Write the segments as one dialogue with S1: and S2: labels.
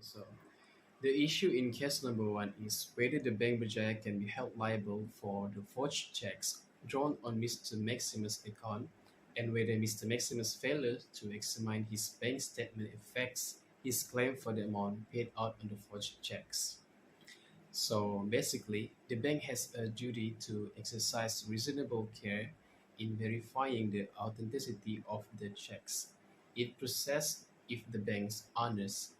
S1: So the issue in case number one is whether the Bank Berjaya can be held liable for the forged checks drawn on Mr. Maximus' account and whether Mr. Maximus' failure to examine his bank statement affects his claim for the amount paid out on the forged checks. So basically, the bank has a duty to exercise reasonable care in verifying the authenticity of the checks it processes. If the bank honors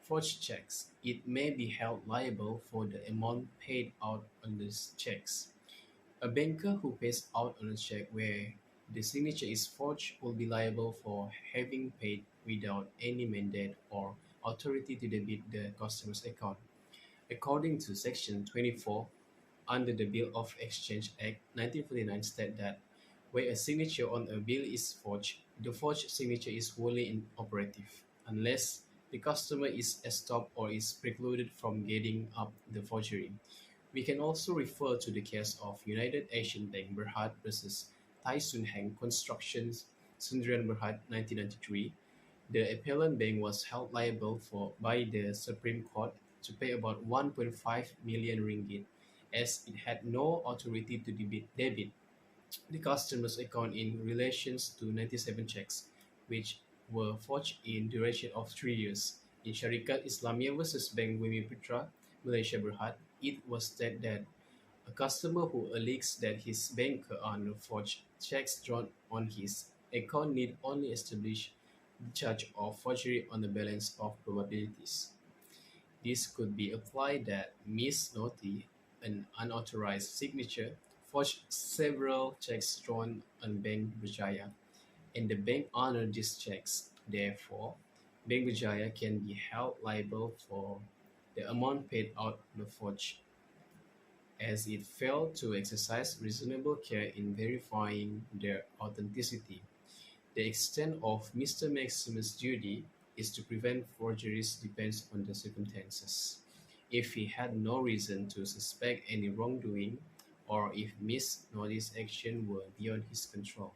S1: forged checks, it may be held liable for the amount paid out on these checks. A banker who pays out on a check where the signature is forged will be liable for having paid without any mandate or authority to debit the customer's account. According to Section 24 under the Bill of Exchange Act 1949 state that where a signature on a bill is forged, the forged signature is wholly inoperative unless the customer is stopped or is precluded from getting up the forgery. We can also refer to the case of United Asian Bank Berhad versus Thai Sun Hang Constructions Sundrian Berhad 1993. The appellant bank was held liable by the Supreme Court to pay about 1.5 million ringgit as it had no authority to debit the customer's account in relation to 97 checks, which were forged in duration of 3 years. In Syarikat Islamia versus Bank Bumi Malaysia Berhad, it was stated that a customer who alleges that his banker earned forged checks drawn on his account need only establish the charge of forgery on the balance of probabilities. This could be applied that Ms. Noti, an unauthorized signature, forged several checks drawn on Bank Berjaya, and the bank honored these checks. Therefore, Bank Berjaya can be held liable for the amount paid out on the forged, as it failed to exercise reasonable care in verifying their authenticity. The extent of Mr. Maximus' duty is to prevent forgeries depends on the circumstances. If he had no reason to suspect any wrongdoing, or if Miss Nodi's action were beyond his control,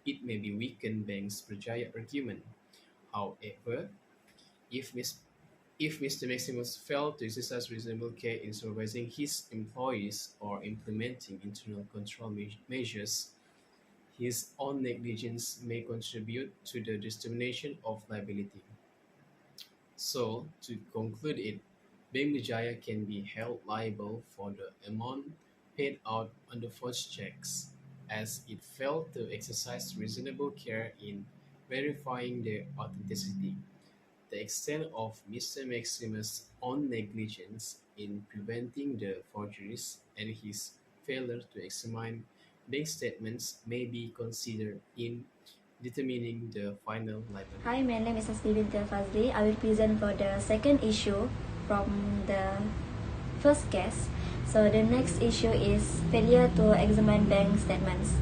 S1: it may be weaken Bank's Berjaya argument. However, if Miss if Mr. Maximus failed to exercise reasonable care in supervising his employees or implementing internal control measures, his own negligence may contribute to the determination of liability. So, to conclude it, Bank Wijaya can be held liable for the amount paid out on the forged checks, as it failed to exercise reasonable care in verifying their authenticity. The extent of Mr. Maximus' own negligence in preventing the forgeries and his failure to examine bank statements may be considered in determining the final liability.
S2: Hi, my name is Asli Binti Fazli. I will present for the second issue from the first case. So the next issue is failure to examine bank statements.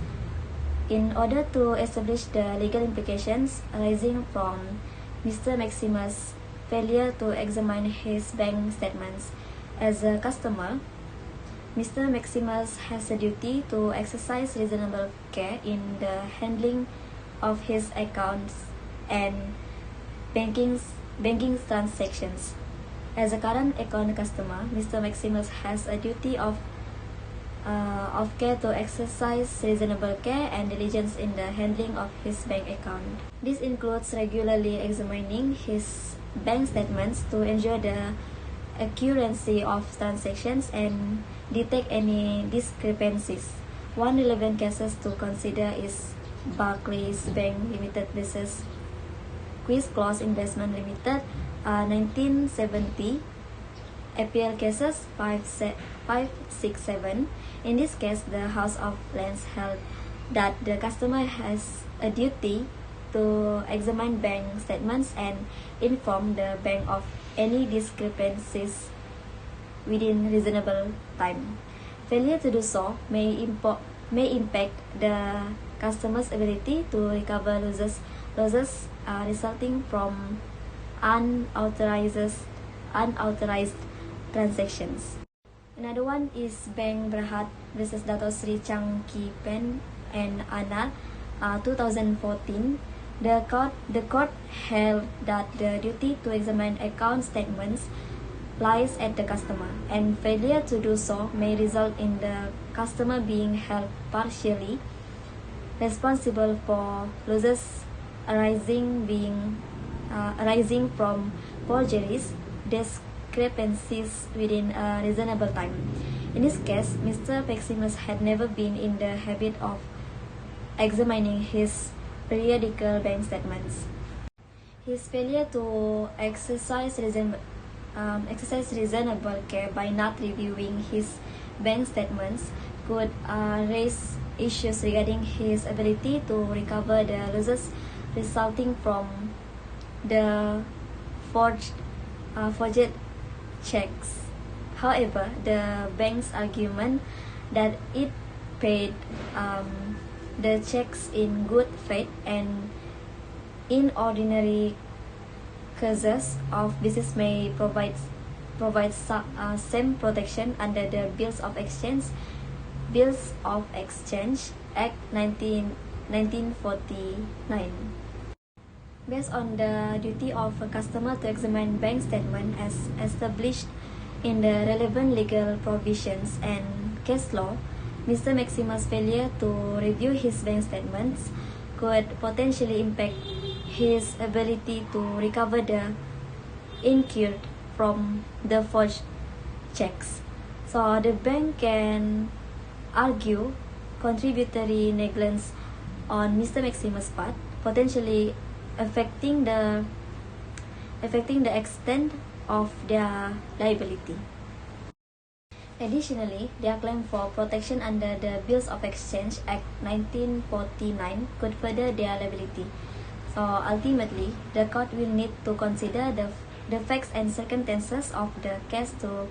S2: In order to establish the legal implications arising from Mr. Maximus' failure to examine his bank statements as a customer, Mr. Maximus has a duty to exercise reasonable care in the handling of his accounts and banking transactions. As a current account customer, Mr. Maximus has a duty of care to exercise reasonable care and diligence in the handling of his bank account. This includes regularly examining his bank statements to ensure the accuracy of transactions and detect any discrepancies. One relevant cases to consider is Barclays Bank Limited versus Quiz Close Investment Limited, 1970, appeal cases 567. In this case, the House of Lands held that the customer has a duty to examine bank statements and inform the bank of any discrepancies within reasonable time. Failure to do so may impact the customer's ability to recover losses resulting from unauthorized transactions. Another one is Bank Berhad versus Dato Sri Chang Ki Pen and Ana, 2014. The court held that the duty to examine account statements lies at the customer, and failure to do so may result in the customer being held partially responsible for losses arising from forgeries, discrepancies within a reasonable time. In this case, Mr. Maximus had never been in the habit of examining his periodical bank statements. His failure to exercise reasonable care by not reviewing his bank statements could raise issues regarding his ability to recover the losses resulting from the forged checks. However, the bank's argument that it paid the checks in good faith and in ordinary cases of business may provide same protection under the Bills of Exchange Act 1949. Based on the duty of a customer to examine bank statement as established in the relevant legal provisions and case law, Mr. Maximus' failure to review his bank statements could potentially impact his ability to recover the incurred from the forged checks. So the bank can argue contributory negligence on Mr. Maximus' part, potentially affecting the extent of their liability. Additionally, their claim for protection under the Bills of Exchange Act 1949 could further their liability. So ultimately, the court will need to consider the facts and circumstances of the case to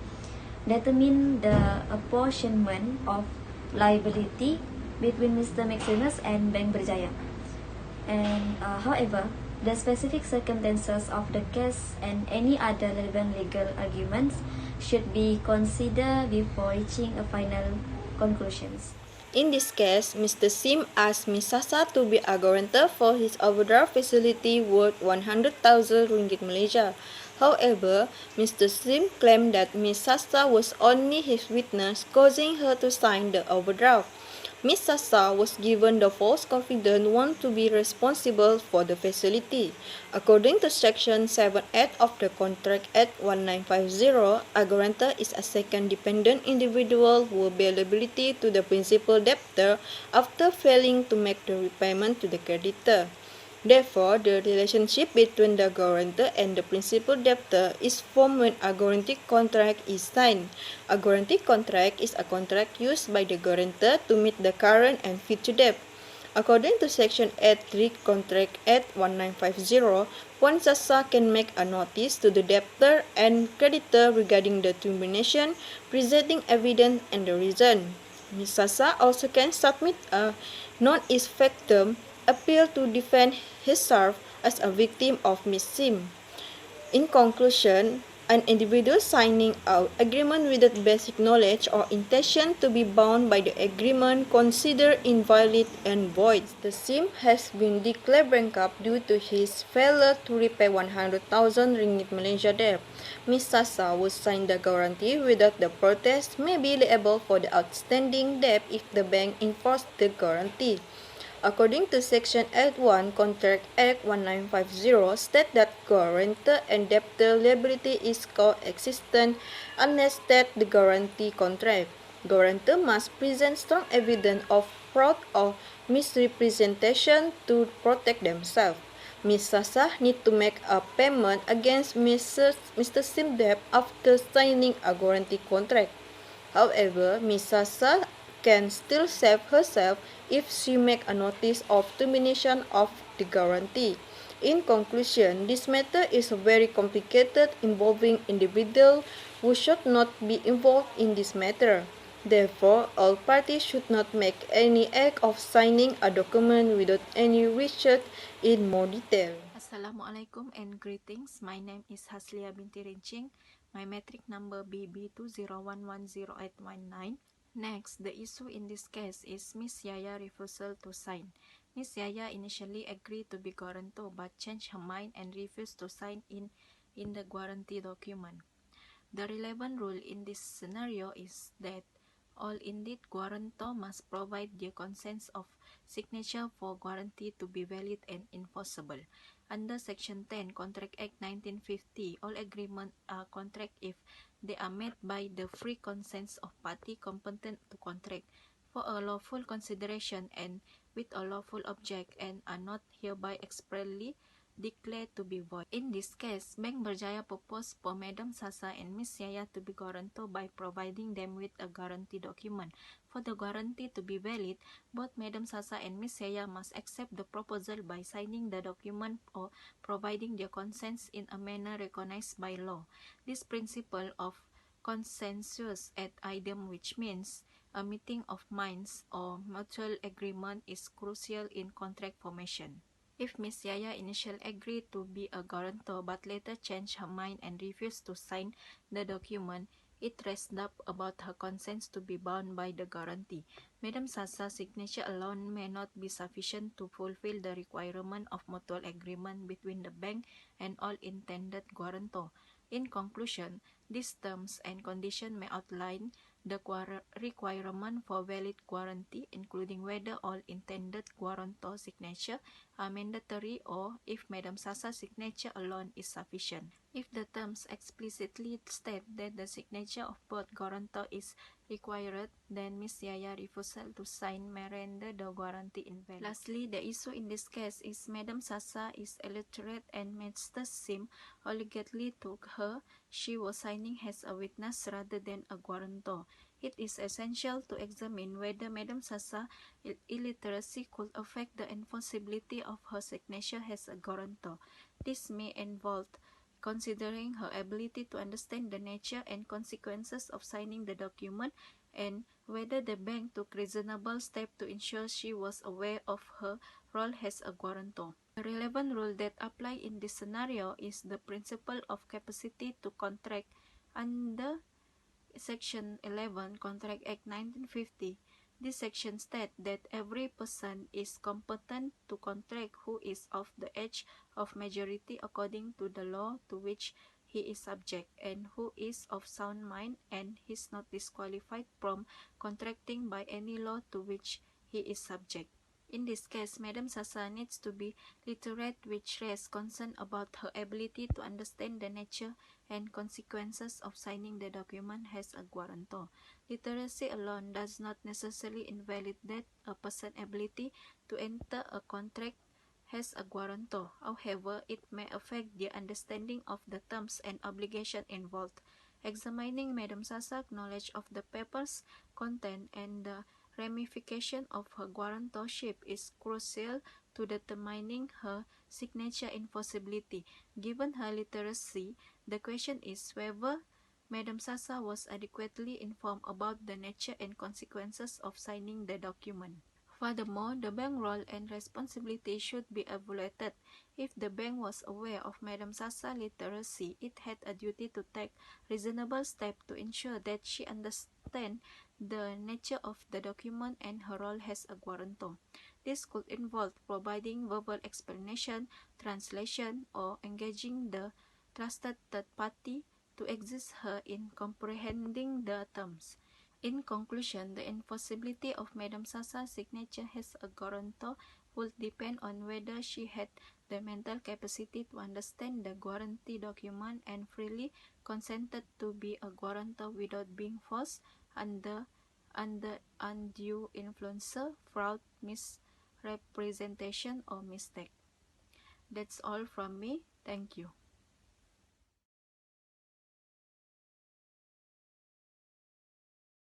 S2: determine the apportionment of liability between Mr. Maximus and Bank Berjaya. And however, the specific circumstances of the case and any other relevant legal arguments should be considered before reaching a final conclusions.
S3: In this case, Mr. Sim asked Ms. Sasa to be a guarantor for his overdraft facility worth 100,000 ringgit Malaysia. However, Mr. Sim claimed that Ms. Sasa was only his witness, causing her to sign the overdraft. Ms. Sasa was given the false confidence one to be responsible for the facility. According to Section 7(8) of the Contract Act 1950, a guarantor is a second dependent individual who will bear liability to the principal debtor after failing to make the repayment to the creditor. Therefore, the relationship between the guarantor and the principal debtor is formed when a guarantee contract is signed. A guarantee contract is a contract used by the guarantor to meet the current and future debt. According to Section 8(3) Contract Act 1950, one SASA can make a notice to the debtor and creditor regarding the termination, presenting evidence and the reason. Ms. Sasa also can submit a non-is factum appeal to defend herself as a victim of Ms. Sim. In conclusion, an individual signing an agreement without basic knowledge or intention to be bound by the agreement considered invalid and void. The Sim has been declared bankrupt due to his failure to repay 100,000 ringgit Malaysia debt. Ms. Sasa would sign the guarantee without the protest may be liable for the outstanding debt if the bank enforced the guarantee. According to Section 8(1) Contract Act 1950 state that guarantor and debtor liability is coexistent unless that the guarantee contract. Guarantor must present strong evidence of fraud or misrepresentation to protect themselves. Ms. Sasa need to make a payment against Mr. Sim debt after signing a guarantee contract. However, Ms. Sasa can still save herself if she make a notice of termination of the guarantee. In conclusion, this matter is very complicated involving individuals who should not be involved in this matter. Therefore, all parties should not make any act of signing a document without any research in more detail.
S4: Assalamualaikum and greetings. My name is Haslia binti Rincing. My metric number BB30803. Next, the issue in this case is Miss Yaya refusal to sign. Miss Yaya initially agreed to be guarantor but changed her mind and refused to sign in the guarantee document. The relevant rule in this scenario is that all indeed guarantor must provide the consent of signature for guarantee to be valid and enforceable. Under Section 10 Contract Act 1950, all agreements are contract if they are made by the free consent of party competent to contract for a lawful consideration and with a lawful object and are not hereby expressly declared to be void. In this case, Bank Berjaya proposed for Madam Sasa and Miss Yaya to be guarantor by providing them with a guarantee document. For the guarantee to be valid, both Madam Sasa and Miss Yaya must accept the proposal by signing the document or providing their consents in a manner recognized by law. This principle of consensus ad idem, which means a meeting of minds or mutual agreement, is crucial in contract formation. If Miss Yaya initially agreed to be a guarantor but later changed her mind and refused to sign the document, it rests up about her consent to be bound by the guarantee. Madam Sasa's signature alone may not be sufficient to fulfill the requirement of mutual agreement between the bank and all intended guarantor. In conclusion, these terms and conditions may outline the requirement for valid guarantee, including whether all intended guarantor signature are mandatory or if Madam Sasa's signature alone is sufficient. If the terms explicitly state that the signature of both guarantor is required, then Miss Yaya refusal to sign may render the guarantee invalid. Lastly, the issue in this case is Madam Sasa is illiterate and Mr. Sim allegedly took her she was signing as a witness rather than a guarantor. It is essential to examine whether Madam Sasa illiteracy could affect the enforceability of her signature as a guarantor. This may involve considering her ability to understand the nature and consequences of signing the document and whether the bank took reasonable steps to ensure she was aware of her role as a guarantor. The relevant rule that applies in this scenario is the principle of capacity to contract under Section 11 Contract Act 1950. This section states that every person is competent to contract who is of the age of majority according to the law to which he is subject and who is of sound mind and is not disqualified from contracting by any law to which he is subject. In this case, Madam Sasa needs to be literate, which raises concern about her ability to understand the nature and consequences of signing the document as a guarantor. Literacy alone does not necessarily invalidate a person's ability to enter a contract as a guarantor. However, it may affect the understanding of the terms and obligations involved. Examining Madam Sasa's knowledge of the paper's content and the ramification of her guarantorship is crucial to determining her signature enforceability. Given her literacy, the question is whether Madam Sasa was adequately informed about the nature and consequences of signing the document. Furthermore, the bank role and responsibility should be evaluated. If the bank was aware of Madam Sasa's literacy, it had a duty to take reasonable steps to ensure that she understands the nature of the document and her role as a guarantor. This could involve providing verbal explanation, translation, or engaging the trusted third party to assist her in comprehending the terms. In conclusion, the enforceability of Madam Sasa's signature as a guarantor would depend on whether she had the mental capacity to understand the guarantee document and freely consented to be a guarantor without being forced under undue influence, fraud, misrepresentation, or mistake. That's all from me. Thank you.